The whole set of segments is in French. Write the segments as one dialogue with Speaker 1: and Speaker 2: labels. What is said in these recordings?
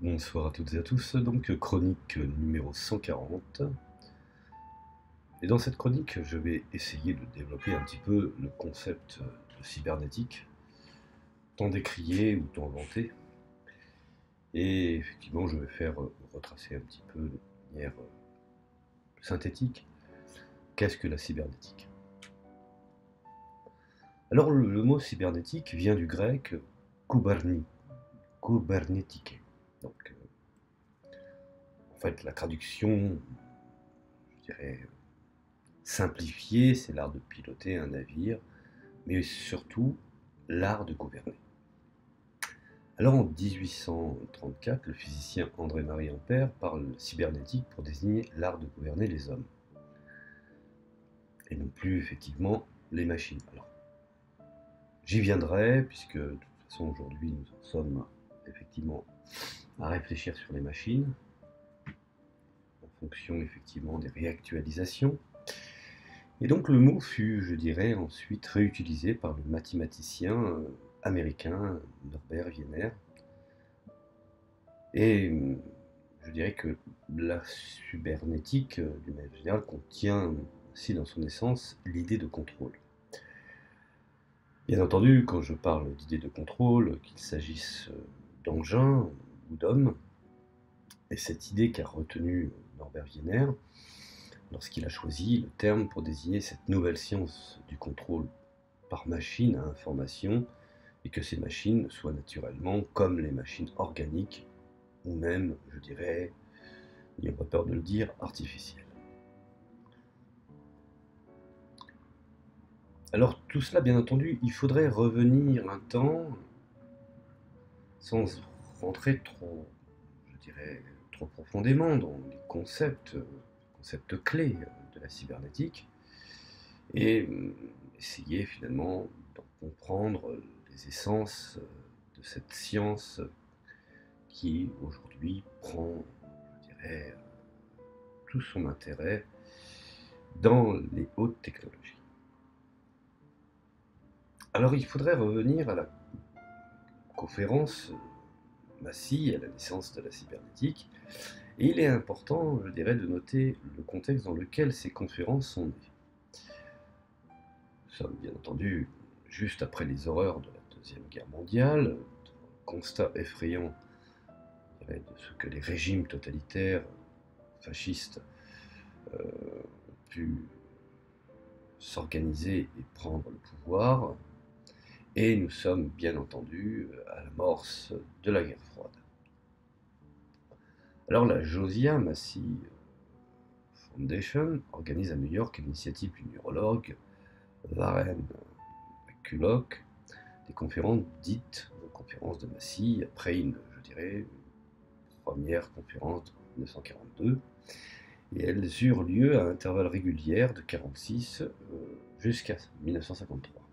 Speaker 1: Bonsoir à toutes et à tous, donc chronique numéro 140. Et dans cette chronique, je vais essayer de développer un petit peu le concept de cybernétique, tant décrié ou tant vanté. Et effectivement, je vais faire retracer un petit peu de manière synthétique qu'est-ce que la cybernétique. Alors le mot cybernétique vient du grec kubernetike. Donc en fait la traduction, je dirais simplifiée, c'est l'art de piloter un navire, mais surtout l'art de gouverner. Alors en 1834, le physicien André-Marie Ampère parle cybernétique pour désigner l'art de gouverner les hommes, et non plus effectivement les machines. Alors j'y viendrai, puisque de toute façon aujourd'hui nous en sommes effectivement à réfléchir sur les machines, en fonction effectivement des réactualisations. Et donc le mot fut, je dirais, ensuite réutilisé par le mathématicien américain Norbert Wiener. Et je dirais que la cybernétique, d'une manière générale, contient aussi dans son essence l'idée de contrôle. Bien entendu, quand je parle d'idée de contrôle, qu'il s'agisse d'engins ou d'hommes, et cette idée qu'a retenue Norbert Wiener, lorsqu'il a choisi le terme pour désigner cette nouvelle science du contrôle par machine à information, et que ces machines soient naturellement comme les machines organiques, ou même, je dirais, n'ayons pas peur de le dire, artificielles. Alors tout cela, bien entendu, il faudrait revenir un temps, sans rentrer trop, je dirais, trop profondément dans les concepts clés de la cybernétique, et essayer finalement d'en comprendre les essences de cette science qui aujourd'hui prend, je dirais, tout son intérêt dans les hautes technologies. Alors il faudrait revenir à la conférence Massy, à la naissance de la cybernétique, et il est important, je dirais, de noter le contexte dans lequel ces conférences sont nées. Nous sommes bien entendu juste après les horreurs de la Deuxième Guerre mondiale, constat effrayant de ce que les régimes totalitaires fascistes ont pu s'organiser et prendre le pouvoir, et nous sommes bien entendu à l'amorce de la guerre froide. Alors la Josiah Massey Foundation organise à New York, à l'initiative du neurologue Warren McCulloch, des conférences dites conférences de Massey, après une, je dirais, première conférence de 1942, et elles eurent lieu à intervalles réguliers de 1946 jusqu'à 1953.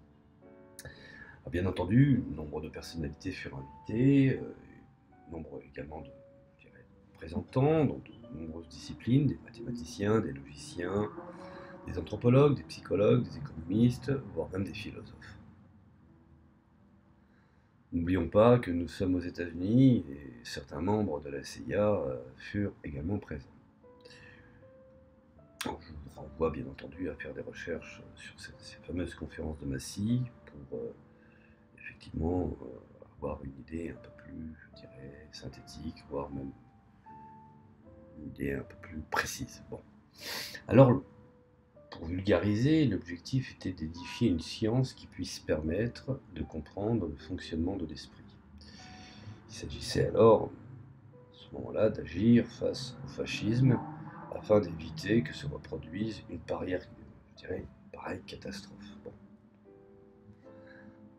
Speaker 1: Alors, bien entendu, nombre de personnalités furent invitées, nombre également de, je dirais, représentants dans de nombreuses disciplines, des mathématiciens, des logiciens, des anthropologues, des psychologues, des économistes, voire même des philosophes. N'oublions pas que nous sommes aux États-Unis et certains membres de la CIA furent également présents. Alors, je vous renvoie bien entendu à faire des recherches sur ces fameuses conférences de Massy pour effectivement avoir une idée un peu plus, je dirais, synthétique, voire même une idée un peu plus précise. Bon. Alors, pour vulgariser, l'objectif était d'édifier une science qui puisse permettre de comprendre le fonctionnement de l'esprit. Il s'agissait alors, à ce moment-là, d'agir face au fascisme afin d'éviter que se reproduise une pareille catastrophe. Bon.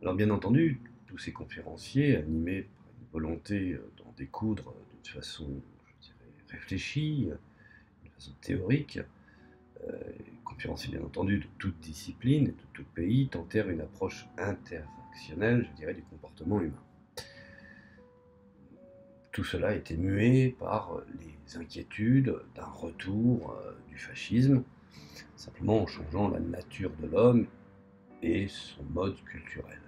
Speaker 1: Alors bien entendu, tous ces conférenciers, animés par une volonté d'en découdre d'une façon, je dirais, réfléchie, d'une façon théorique, conférenciers bien entendu de toute discipline et de tout pays, tentèrent une approche interactionnelle, je dirais, du comportement humain. Tout cela était mué par les inquiétudes d'un retour du fascisme, simplement en changeant la nature de l'homme et son mode culturel.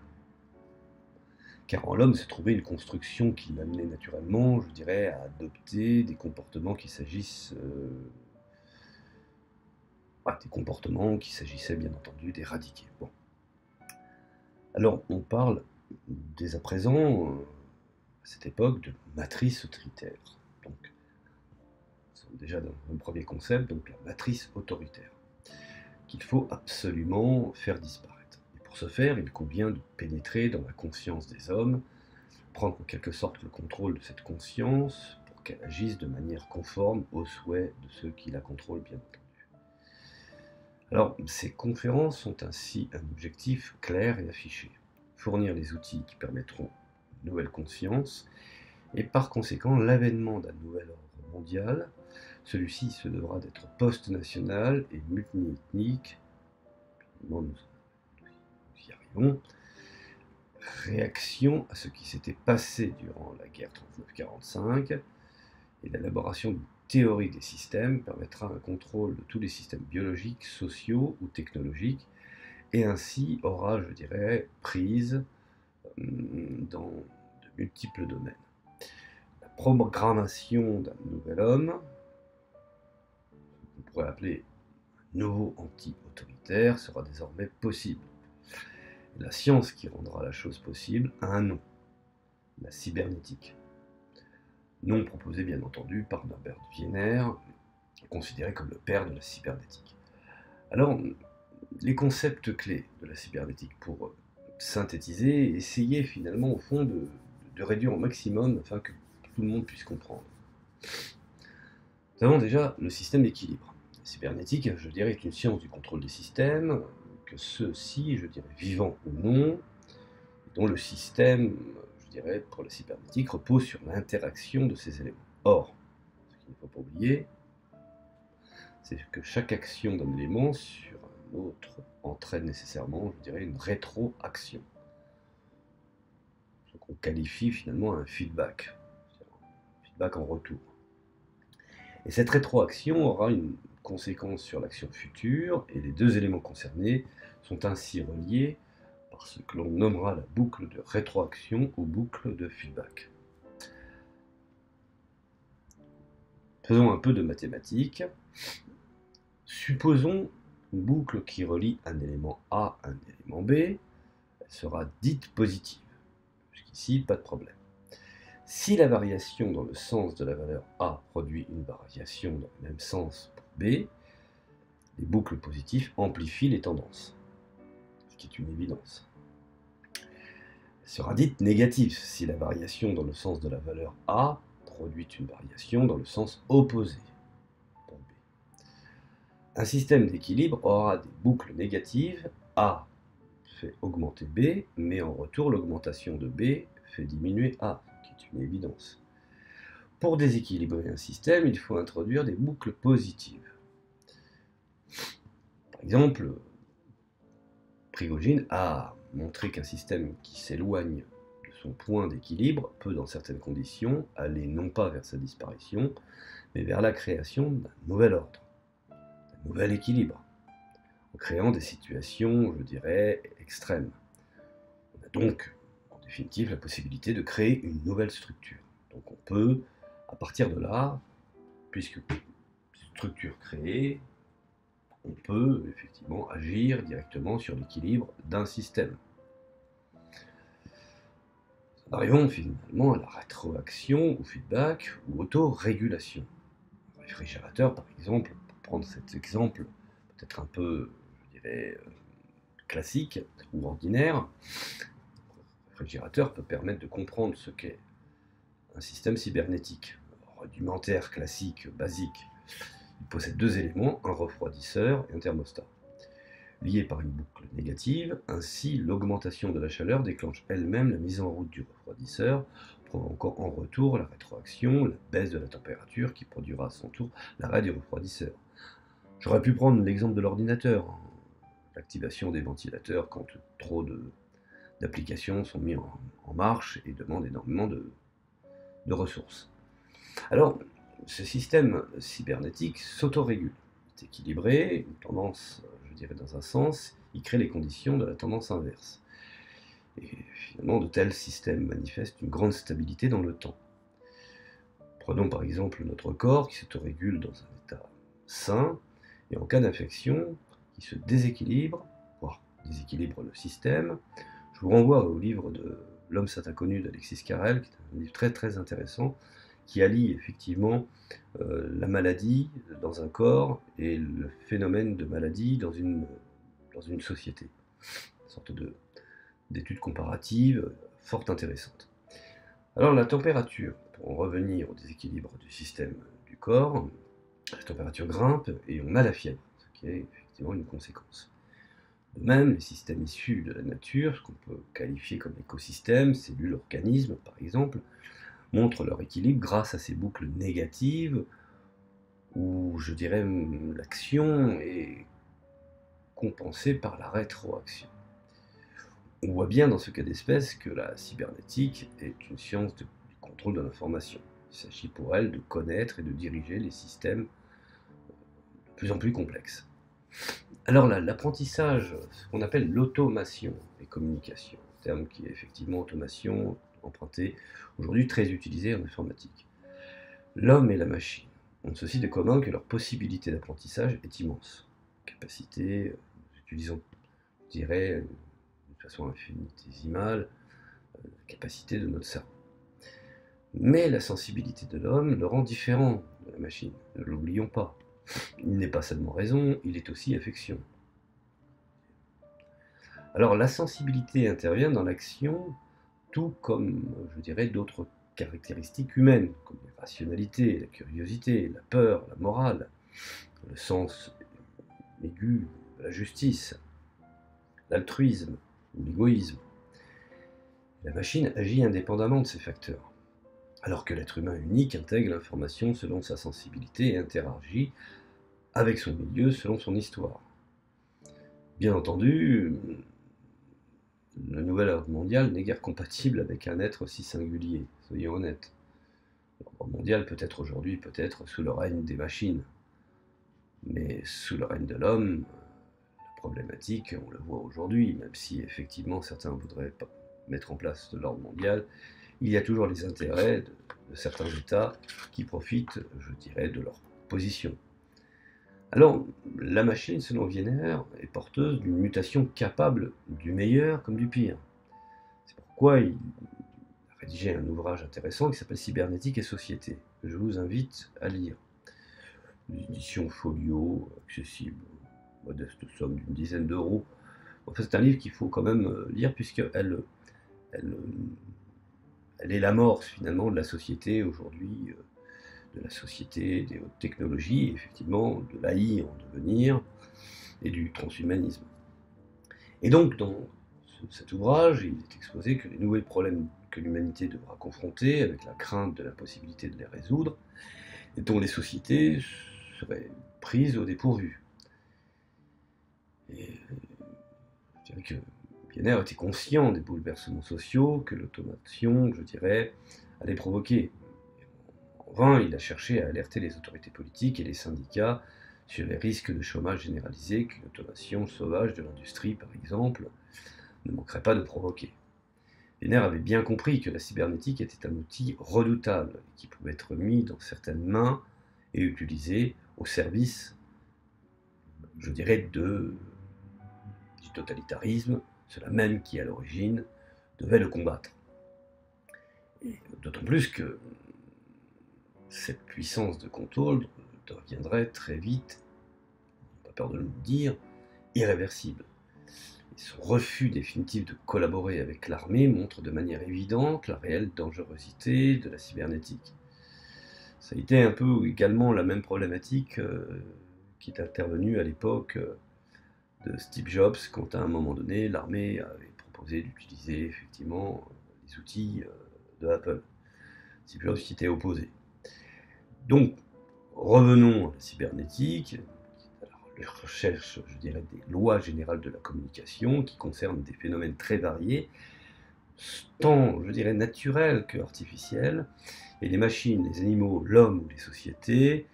Speaker 1: car en l'homme se trouvait une construction qui l'amenait naturellement, je dirais, à adopter des comportements qu'il s'agissait bien entendu d'éradiquer. Bon. Alors, on parle dès à présent, à cette époque, de matrice autoritaire. Donc, nous sommes déjà dans un premier concept, donc la matrice autoritaire, qu'il faut absolument faire disparaître. Et pour ce faire, il convient de pénétrer dans la conscience des hommes, prendre en quelque sorte le contrôle de cette conscience pour qu'elle agisse de manière conforme aux souhaits de ceux qui la contrôlent, bien entendu. Alors, ces conférences ont ainsi un objectif clair et affiché: fournir les outils qui permettront une nouvelle conscience et par conséquent l'avènement d'un nouvel ordre mondial. Celui-ci se devra d'être post-national et multi-ethnique. Nous y arrivons. Réaction à ce qui s'était passé durant la guerre 39-45 et l'élaboration d'une théorie des systèmes permettra un contrôle de tous les systèmes biologiques, sociaux ou technologiques et ainsi aura, je dirais, prise dans de multiples domaines. La programmation d'un nouvel homme, qu'on pourrait appeler un nouveau anti-autoritaire, sera désormais possible. Et la science qui rendra la chose possible a un nom: la cybernétique. Nom proposé bien entendu par Norbert Wiener, considéré comme le père de la cybernétique. Alors, les concepts clés de la cybernétique pour synthétiser, essayer finalement au fond de réduire au maximum afin que tout le monde puisse comprendre. Nous avons déjà le système d'équilibre. La cybernétique, je dirais, est une science du contrôle des systèmes, que ceux-ci, je dirais, vivants ou non, dont le système, je dirais, pour la cybernétique, repose sur l'interaction de ces éléments. Or, ce qu'il ne faut pas oublier, c'est que chaque action d'un élément sur un autre entraîne nécessairement, je dirais, une rétroaction. Ce qu'on qualifie finalement un feedback, un feedback en retour. Et cette rétroaction aura une conséquence sur l'action future, et les deux éléments concernés sont ainsi reliés par ce que l'on nommera la boucle de rétroaction ou boucle de feedback. Faisons un peu de mathématiques. Supposons une boucle qui relie un élément A à un élément B, elle sera dite positive. Jusqu'ici, pas de problème. Si la variation dans le sens de la valeur A produit une variation dans le même sens pour B, les boucles positives amplifient les tendances, ce qui est une évidence. Elle sera dite négative si la variation dans le sens de la valeur A produit une variation dans le sens opposé pour B. Un système d'équilibre aura des boucles négatives. A fait augmenter B, mais en retour, l'augmentation de B fait diminuer A, qui est une évidence. Pour déséquilibrer un système, il faut introduire des boucles positives. Par exemple, Prigogine a montré qu'un système qui s'éloigne de son point d'équilibre peut, dans certaines conditions, aller non pas vers sa disparition, mais vers la création d'un nouvel ordre, d'un nouvel équilibre, en créant des situations, je dirais, extrêmes. On a donc, en définitive, la possibilité de créer une nouvelle structure. Donc on peut, à partir de là, puisque structure créée, on peut effectivement agir directement sur l'équilibre d'un système. Arrivons finalement à la rétroaction ou feedback ou autorégulation. Un réfrigérateur, par exemple, pour prendre cet exemple peut-être un peu, je dirais, classique ou ordinaire, le réfrigérateur peut permettre de comprendre ce qu'est un système cybernétique, rudimentaire, classique, basique. Il possède deux éléments, un refroidisseur et un thermostat. Liés par une boucle négative, ainsi l'augmentation de la chaleur déclenche elle-même la mise en route du refroidisseur, provoquant en retour la rétroaction, la baisse de la température qui produira à son tour l'arrêt du refroidisseur. J'aurais pu prendre l'exemple de l'ordinateur, l'activation des ventilateurs quand trop d'applications sont mises en marche et demandent énormément de ressources. Alors, ce système cybernétique s'autorégule, est équilibré, une tendance, je dirais dans un sens, il crée les conditions de la tendance inverse. Et finalement, de tels systèmes manifestent une grande stabilité dans le temps. Prenons par exemple notre corps qui s'autorégule dans un état sain, et en cas d'infection, qui se déséquilibre, voire déséquilibre le système. Je vous renvoie au livre de L'homme saint inconnu d'Alexis Carrel, qui est un livre très très intéressant, qui allie effectivement la maladie dans un corps et le phénomène de maladie dans une société. Une sorte d'étude comparative fort intéressante. Alors la température, pour en revenir au déséquilibre du système du corps, la température grimpe et on a la fièvre, ce qui est effectivement une conséquence. De même, les systèmes issus de la nature, ce qu'on peut qualifier comme écosystèmes, cellules, organismes par exemple, montrent leur équilibre grâce à ces boucles négatives où, je dirais, l'action est compensée par la rétroaction. On voit bien dans ce cas d'espèce que la cybernétique est une science du contrôle de l'information. Il s'agit pour elle de connaître et de diriger les systèmes de plus en plus complexes. Alors l'apprentissage, ce qu'on appelle l'automation et communication, un terme qui est effectivement automation emprunté, aujourd'hui très utilisé en informatique. L'homme et la machine ont ceci de commun que leur possibilité d'apprentissage est immense. Capacité, nous utilisons, je dirais, de façon infinitésimale, la capacité de notre cerveau. Mais la sensibilité de l'homme le rend différent de la machine, ne l'oublions pas. Il n'est pas seulement raison, il est aussi affection. Alors la sensibilité intervient dans l'action, tout comme, je dirais, d'autres caractéristiques humaines, comme la rationalité, la curiosité, la peur, la morale, le sens aigu de la justice, l'altruisme ou l'égoïsme. La machine agit indépendamment de ces facteurs, alors que l'être humain unique intègre l'information selon sa sensibilité et interagit avec son milieu selon son histoire. Bien entendu, le nouvel ordre mondial n'est guère compatible avec un être si singulier, soyons honnêtes. L'ordre mondial peut être aujourd'hui peut-être sous le règne des machines, mais sous le règne de l'homme, la problématique, on le voit aujourd'hui, même si effectivement certains voudraient mettre en place de l'ordre mondial, il y a toujours les intérêts de certains États qui profitent, je dirais, de leur position. Alors, la machine, selon Wiener, est porteuse d'une mutation capable du meilleur comme du pire. C'est pourquoi il a rédigé un ouvrage intéressant qui s'appelle Cybernétique et Société, que je vous invite à lire. L'édition Folio, accessible, modeste somme d'une dizaine d'euros. Enfin, c'est un livre qu'il faut quand même lire puisqu'elle est l'amorce finalement de la société aujourd'hui, de la société des hautes technologies, effectivement, de l'AI en devenir, et du transhumanisme. Et donc, dans cet ouvrage, il est exposé que les nouveaux problèmes que l'humanité devra confronter, avec la crainte de l'impossibilité de les résoudre, et dont les sociétés seraient prises au dépourvu. Et je dirais que Wiener était conscient des bouleversements sociaux que l'automation, je dirais, allait provoquer. En vain, il a cherché à alerter les autorités politiques et les syndicats sur les risques de chômage généralisé qu'une automation sauvage de l'industrie, par exemple, ne manquerait pas de provoquer. Wiener avait bien compris que la cybernétique était un outil redoutable qui pouvait être mis dans certaines mains et utilisé au service, je dirais, du totalitarisme, ceux-là même qui, à l'origine, devaient le combattre. Et d'autant plus que cette puissance de contrôle deviendrait très vite, pas peur de le dire, irréversible. Et son refus définitif de collaborer avec l'armée montre de manière évidente la réelle dangerosité de la cybernétique. Ça a été un peu également la même problématique qui est intervenue à l'époque de Steve Jobs, quand à un moment donné l'armée avait proposé d'utiliser effectivement les outils de Apple. Steve Jobs qui était opposé. Donc, revenons à la cybernétique, à la recherche, je dirais, des lois générales de la communication qui concernent des phénomènes très variés, tant, je dirais, naturels que artificiels, et les machines, les animaux, l'homme ou les sociétés.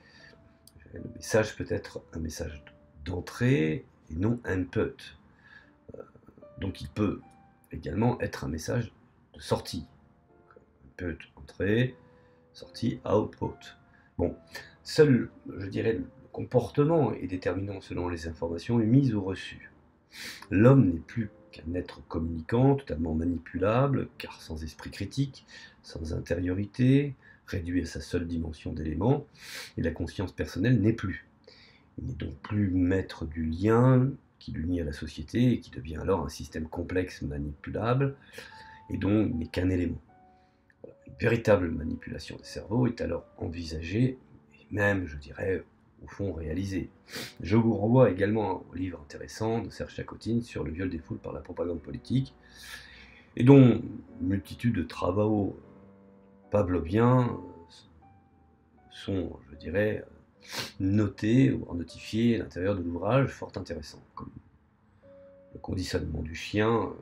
Speaker 1: Le message peut être un message d'entrée et non input. Donc il peut également être un message de sortie. Input, entrée, sortie, output. Bon, seul, je dirais, le comportement est déterminant selon les informations émises ou reçues. L'homme n'est plus qu'un être communicant, totalement manipulable, car sans esprit critique, sans intériorité, réduit à sa seule dimension d'éléments, et la conscience personnelle n'est plus. Il n'est donc plus maître du lien qui l'unit à la société et qui devient alors un système complexe manipulable et dont il n'est qu'un élément. Une véritable manipulation des cerveaux est alors envisagée et même, je dirais, au fond réalisée. Je vous renvoie également au livre intéressant de Serge Chakotine sur le viol des foules par la propagande politique et dont une multitude de travaux pavloviens sont, je dirais, notés ou notifiés à l'intérieur de l'ouvrage, fort intéressant, comme le conditionnement du chien,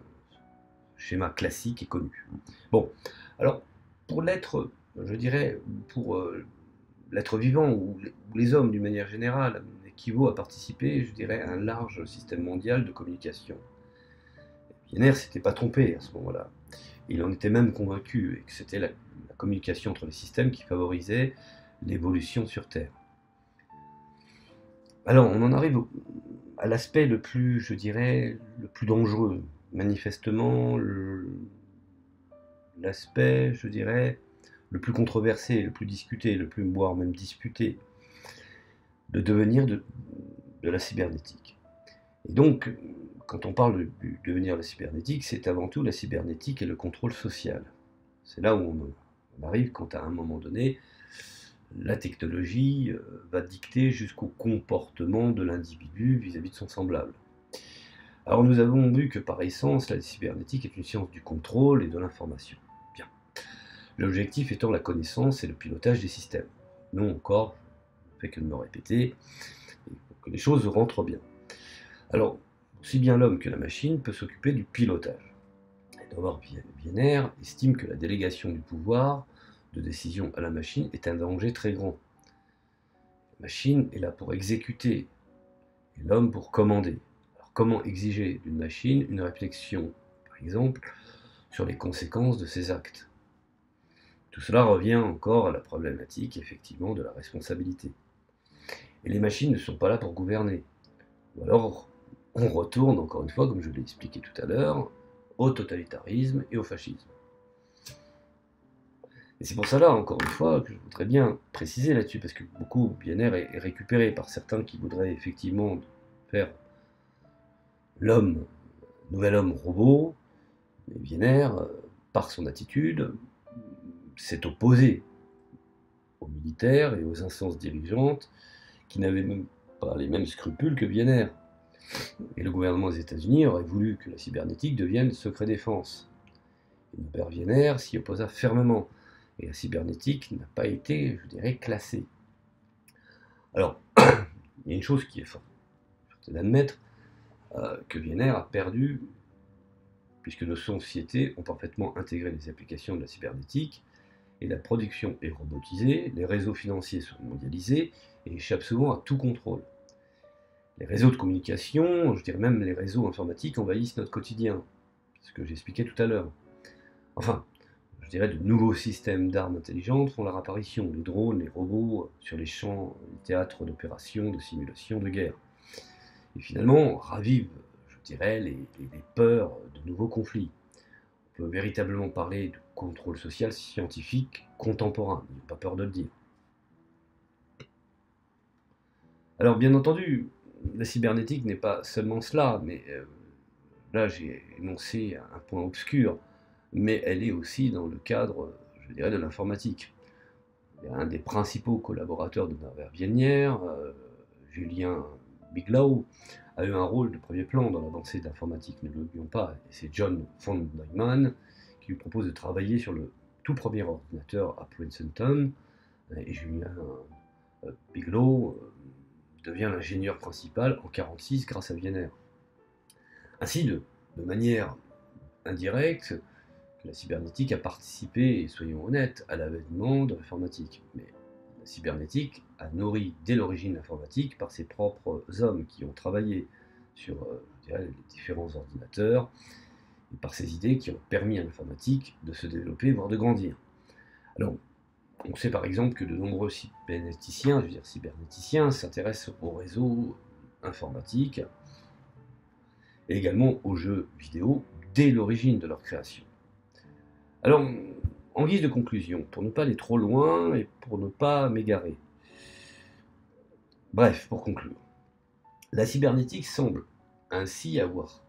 Speaker 1: schéma classique et connu. Bon, alors, pour l'être, je dirais, pour l'être vivant, ou les hommes d'une manière générale, équivaut à participer, je dirais, à un large système mondial de communication. Wiener s'était pas trompé à ce moment-là. Il en était même convaincu, et que c'était la communication entre les systèmes qui favorisait l'évolution sur Terre. Alors, on en arrive à l'aspect le plus, je dirais, le plus dangereux. Manifestement, l'aspect, je dirais, le plus controversé, le plus discuté, le plus, voire même disputé, le devenir de la cybernétique. Et donc, quand on parle du devenir de la cybernétique, c'est avant tout la cybernétique et le contrôle social. C'est là où on arrive quand à un moment donné, la technologie va dicter jusqu'au comportement de l'individu vis-à-vis de son semblable. Alors nous avons vu que par essence, la cybernétique est une science du contrôle et de l'information. Bien. L'objectif étant la connaissance et le pilotage des systèmes. Non encore, je ne fais que de me répéter, pour que les choses rentrent bien. Alors, aussi bien l'homme que la machine peut s'occuper du pilotage. Edward Wiener estime que la délégation du pouvoir de décision à la machine est un danger très grand. La machine est là pour exécuter, et l'homme pour commander. Alors comment exiger d'une machine une réflexion, par exemple, sur les conséquences de ses actes? Tout cela revient encore à la problématique, effectivement, de la responsabilité. Et les machines ne sont pas là pour gouverner. Ou alors, on retourne, encore une fois, comme je l'ai expliqué tout à l'heure, au totalitarisme et au fascisme. Et c'est pour ça là, encore une fois, que je voudrais bien préciser là-dessus, parce que beaucoup, bien-être, est récupéré par certains qui voudraient effectivement faire l'homme, nouvel homme robot, mais Wiener, par son attitude, s'est opposé aux militaires et aux instances dirigeantes qui n'avaient même pas les mêmes scrupules que Wiener. Et le gouvernement des États-Unis aurait voulu que la cybernétique devienne secret défense. Et Norbert Wiener s'y opposa fermement. Et la cybernétique n'a pas été, je dirais, classée. Alors, il y a une chose qui est forte, c'est d'admettre que Wiener a perdu, puisque nos sociétés ont parfaitement intégré les applications de la cybernétique, et la production est robotisée, les réseaux financiers sont mondialisés, et échappent souvent à tout contrôle. Les réseaux de communication, je dirais même les réseaux informatiques, envahissent notre quotidien, ce que j'expliquais tout à l'heure. Enfin, je dirais de nouveaux systèmes d'armes intelligentes font leur apparition, les drones, les robots, sur les champs, les théâtres d'opérations, de simulations, de guerre. Et finalement, ravivent, je dirais, les peurs de nouveaux conflits. On peut véritablement parler de contrôle social scientifique contemporain, il n'y a pas peur de le dire. Alors bien entendu, la cybernétique n'est pas seulement cela, mais là j'ai énoncé un point obscur, mais elle est aussi dans le cadre, je dirais, de l'informatique. Un des principaux collaborateurs de Norbert Wiener, Julien Biglow, a eu un rôle de premier plan dans l'avancée de l'informatique, ne l'oublions pas, et c'est John von Neumann qui lui propose de travailler sur le tout premier ordinateur à Princeton, et Julien Biglow devient l'ingénieur principal en 1946 grâce à Wiener. Ainsi, de manière indirecte, la cybernétique a participé, et soyons honnêtes, à l'avènement de l'informatique. Mais la cybernétique a nourri dès l'origine l'informatique par ses propres hommes qui ont travaillé sur je dirais, les différents ordinateurs et par ces idées qui ont permis à l'informatique de se développer, voire de grandir. Alors, on sait par exemple que de nombreux cybernéticiens s'intéressent aux réseaux informatiques et également aux jeux vidéo dès l'origine de leur création. Alors, en guise de conclusion, pour ne pas aller trop loin et pour ne pas m'égarer, bref, pour conclure, la cybernétique semble ainsi avoir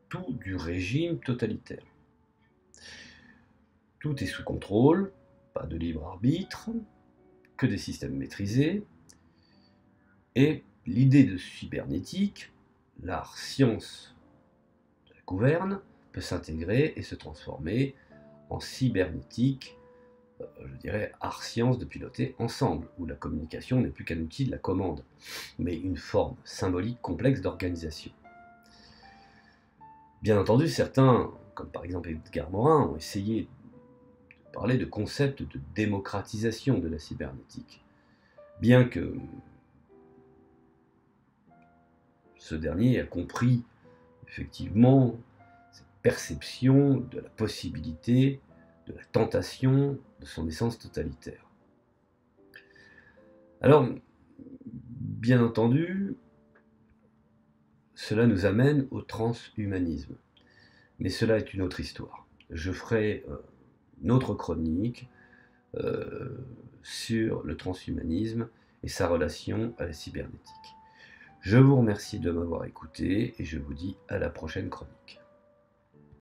Speaker 1: tout du régime totalitaire. Tout est sous contrôle, pas de libre arbitre, que des systèmes maîtrisés, et l'idée de cybernétique, l'art science de la gouverne, peut s'intégrer et se transformer en cybernétique, je dirais art science de piloter ensemble, où la communication n'est plus qu'un outil de la commande, mais une forme symbolique complexe d'organisation. Bien entendu, certains, comme par exemple Edgar Morin, ont essayé de parler de concept de démocratisation de la cybernétique, bien que ce dernier a compris effectivement cette perception de la possibilité, de la tentation de son essence totalitaire. Alors, bien entendu, cela nous amène au transhumanisme. Mais cela est une autre histoire. Je ferai une autre chronique sur le transhumanisme et sa relation à la cybernétique. Je vous remercie de m'avoir écouté et je vous dis à la prochaine chronique.